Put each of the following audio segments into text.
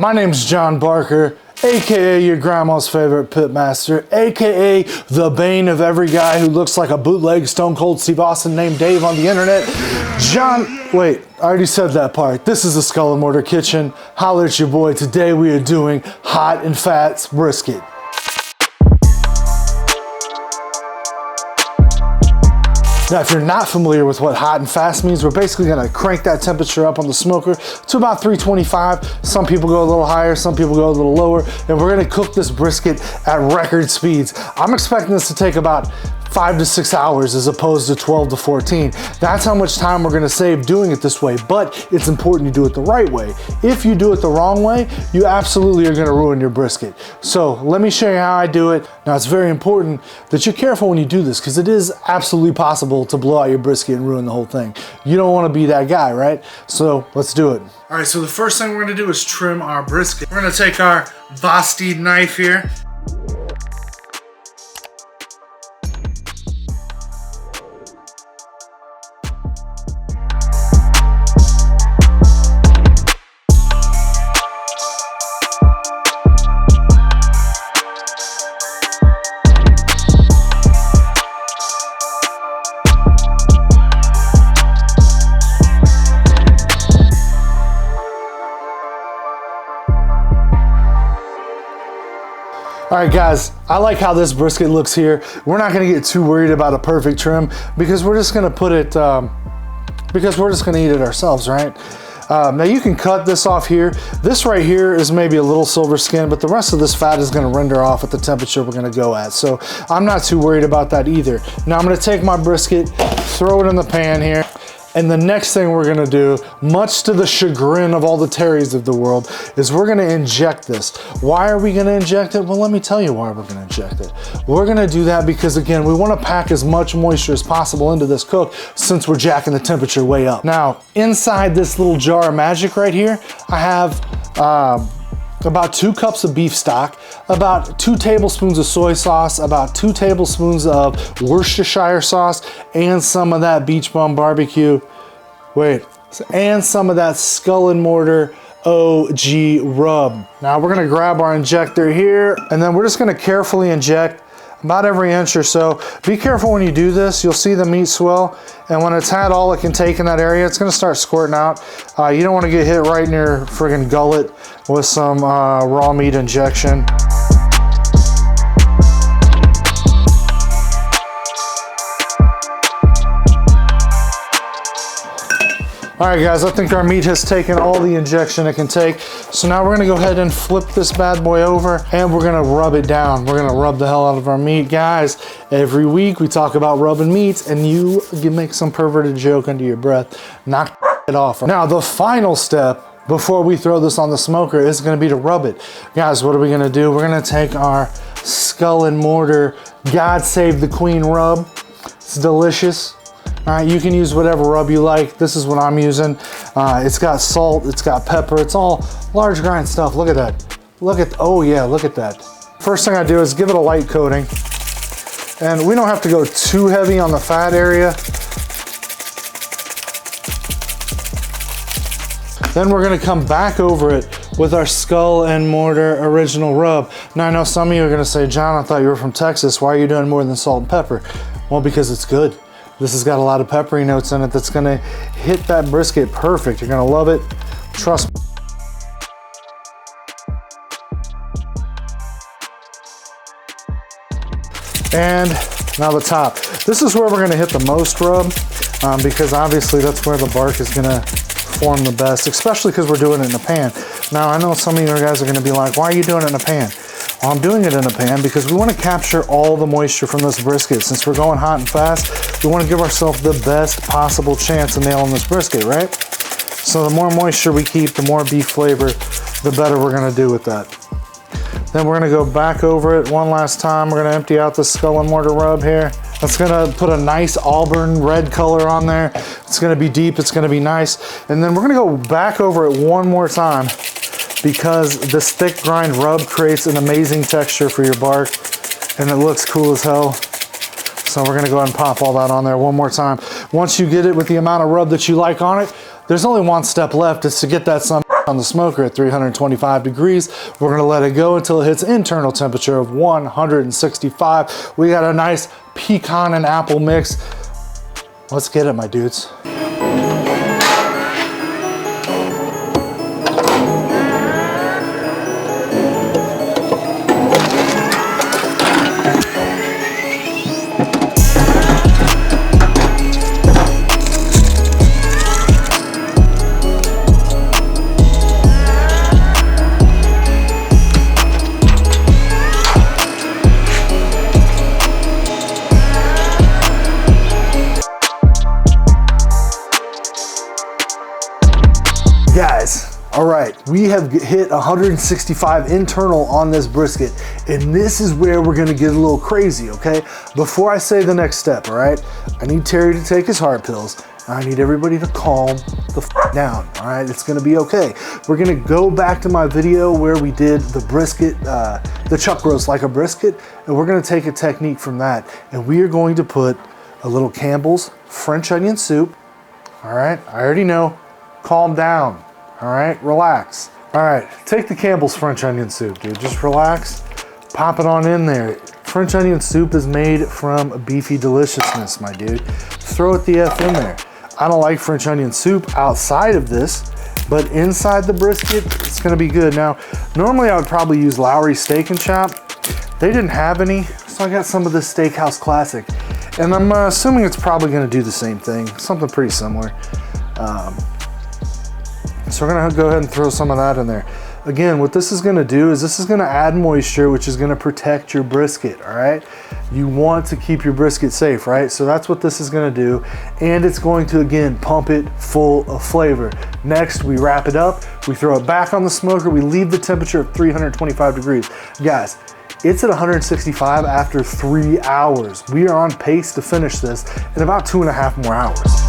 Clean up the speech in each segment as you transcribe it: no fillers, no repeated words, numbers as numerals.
My name's John Barker, aka your grandma's favorite pitmaster, aka the bane of every guy who looks like a bootleg Stone Cold Steve Austin named Dave on the internet. Wait, I already said that part. This is the Skull and Mortar Kitchen. Holler at your boy. Today we are doing hot and fat brisket. Now, if you're not familiar with what hot and fast means, we're basically gonna crank that temperature up on the smoker to about 325. Some people go a little higher, some people go a little lower, and we're gonna cook this brisket at record speeds. I'm expecting this to take about 5 to 6 hours as opposed to 12 to 14. That's how much time we're gonna save doing it this way, but it's important you do it the right way. If you do it the wrong way, you absolutely are gonna ruin your brisket. So let me show you how I do it. Now, it's very important that you're careful when you do this because it is absolutely possible to blow out your brisket and ruin the whole thing. You don't wanna be that guy, right? So let's do it. All right, so the first thing we're gonna do is trim our brisket. We're gonna take our VOSTEED knife here. All right, guys, I like how this brisket looks here. We're not gonna get too worried about a perfect trim because we're just gonna put it, because we're just gonna eat it ourselves, right? Now you can cut this off here. This right here is maybe a little silver skin, but the rest of this fat is gonna render off at the temperature we're gonna go at. So I'm not too worried about that either. Now I'm gonna take my brisket, throw it in the pan here. And the next thing we're gonna do, much to the chagrin of all the Terrys of the world, is we're gonna inject this. Why are we gonna inject it? Well, let me tell you why we're gonna inject it. We're gonna do that because, again, we wanna pack as much moisture as possible into this cook since we're jacking the temperature way up. Now, inside this little jar of magic right here, I have about 2 cups of beef stock, about 2 tablespoons of soy sauce, about 2 tablespoons of Worcestershire sauce, and some of that Beach Bum barbecue. And some of that Skull and Mortar OG rub. Now we're gonna grab our injector here, and then we're just gonna carefully inject about every inch or so. Be careful when you do this. You'll see the meat swell, and when it's had all it can take in that area, it's gonna start squirting out. You don't wanna get hit right in your friggin' gullet with some raw meat injection. All right, guys, I think our meat has taken all the injection it can take. So now we're gonna go ahead and flip this bad boy over and we're gonna rub it down. We're gonna rub the hell out of our meat. Guys, every week we talk about rubbing meats and you make some perverted joke under your breath. Knock it off. Now, the final step before we throw this on the smoker is gonna be to rub it. Guys, what are we gonna do? We're gonna take our Skull and Mortar God Save the Queen rub. It's delicious. All right, you can use whatever rub you like. This is what I'm using. It's got salt, it's got pepper, it's all large grind stuff. Look at that. Oh yeah, look at that. First thing I do is give it a light coating. And we don't have to go too heavy on the fat area. Then we're gonna come back over it with our Skull and Mortar original rub. Now I know some of you are gonna say, John, I thought you were from Texas. Why are you doing more than salt and pepper? Well, because it's good. This has got a lot of peppery notes in it that's gonna hit that brisket perfect. You're gonna love it, trust me. And now the top. This is where we're gonna hit the most rub because obviously that's where the bark is gonna form the best, especially because we're doing it in a pan. Now I know some of you guys are gonna be like, why are you doing it in a pan? Well, I'm doing it in a pan because we want to capture all the moisture from this brisket. Since we're going hot and fast, we want to give ourselves the best possible chance of nailing this brisket, right? So the more moisture we keep, the more beef flavor, the better we're going to do with that. Then we're going to go back over it one last time. We're going to empty out the Skull and Mortar rub here. That's going to put a nice auburn red color on there. It's going to be deep, it's going to be nice. And then we're going to go back over it one more time, because this thick grind rub creates an amazing texture for your bark and it looks cool as hell. So we're gonna go ahead and pop all that on there one more time. Once you get it with the amount of rub that you like on it, there's only one step left, is to get that son on the smoker at 325 degrees. We're gonna let it go until it hits internal temperature of 165. We got a nice pecan and apple mix. Let's get it, my dudes. Guys, all right, we have hit 165 internal on this brisket, and this is where we're gonna get a little crazy, okay? Before I say the next step, all right, I need Terry to take his heart pills. I need everybody to calm the f down, all right? It's gonna be okay. We're gonna go back to my video where we did the brisket, the chuck roast like a brisket, and we're gonna take a technique from that, and we are going to put a little Campbell's French onion soup, all right? I already know, calm down. All right, relax. All right, take the Campbell's French onion soup, dude. Just relax, pop it on in there. French onion soup is made from beefy deliciousness, my dude. Throw it the F in there. I don't like French onion soup outside of this, but inside the brisket, it's gonna be good. Now, normally I would probably use Lowry's Steak and Shop. They didn't have any, so I got some of this Steakhouse Classic. And I'm assuming it's probably gonna do the same thing, something pretty similar. So we're gonna go ahead and throw some of that in there. Again, what this is gonna do is this is gonna add moisture, which is gonna protect your brisket, all right? You want to keep your brisket safe, right? So that's what this is gonna do. And it's going to, again, pump it full of flavor. Next, we wrap it up, we throw it back on the smoker, we leave the temperature of 325 degrees. Guys, it's at 165 after 3 hours. We are on pace to finish this in about 2.5 more hours.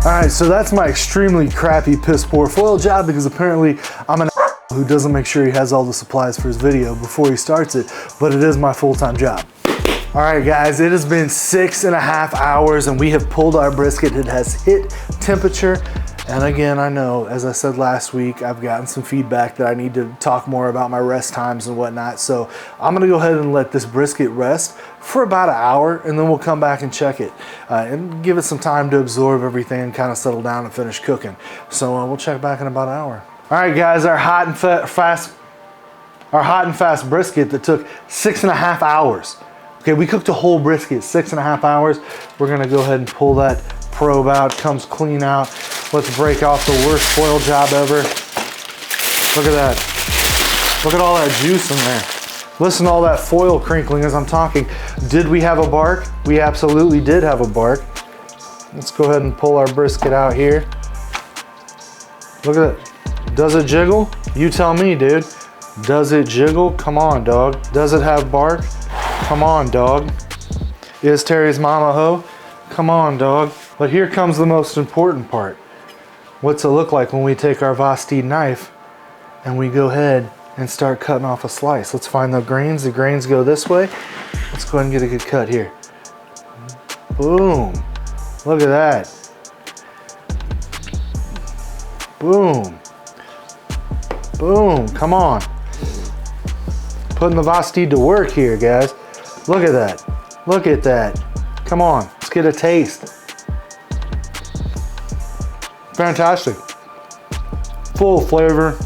All right, so that's my extremely crappy piss poor foil job because apparently I'm an who doesn't make sure he has all the supplies for his video before he starts it, but it is my full-time job. All right, guys, it has been 6.5 hours and we have pulled our brisket. It has hit temperature. And again, I know, as I said last week, I've gotten some feedback that I need to talk more about my rest times and whatnot. So I'm gonna go ahead and let this brisket rest for about an hour and then we'll come back and check it and give it some time to absorb everything and kind of settle down and finish cooking. So we'll check back in about an hour. All right, guys, our hot and fast brisket that took 6.5 hours. Okay, we cooked a whole brisket, 6.5 hours. We're gonna go ahead and pull that probe out, comes clean out. Let's break off the worst foil job ever. Look at that. Look at all that juice in there. Listen to all that foil crinkling as I'm talking. Did we have a bark? We absolutely did have a bark. Let's go ahead and pull our brisket out here. Look at it. Does it jiggle? You tell me, dude. Does it jiggle? Come on, dog. Does it have bark? Come on, dog. Is Terry's mama hoe? Come on, dog. But here comes the most important part. What's it look like when we take our VOSTEED knife and we go ahead and start cutting off a slice? Let's find the grains. The grains go this way. Let's go ahead and get a good cut here. Boom. Look at that. Boom. Boom. Come on. Putting the VOSTEED to work here, guys. Look at that. Look at that. Come on. Let's get a taste. Fantastic. Full of flavor.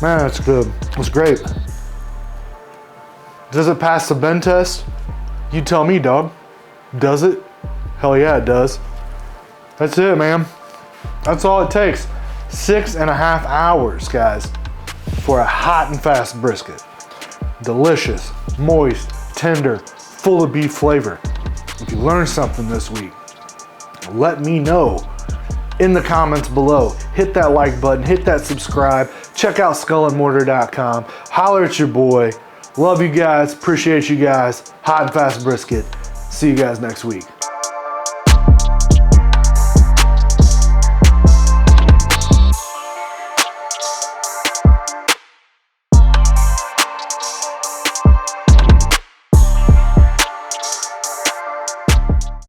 Man, that's good. It's great. Does it pass the bend test? You tell me, dog. Does it? Hell yeah, it does. That's it, man. That's all it takes. 6.5 hours, guys, for a hot and fast brisket. Delicious, moist, tender, full of beef flavor. If you learned something this week, let me know in the comments below. Hit that like button, hit that subscribe, check out skullandmortar.com, holler at your boy. Love you guys, appreciate you guys. Hot and fast brisket. See you guys next week.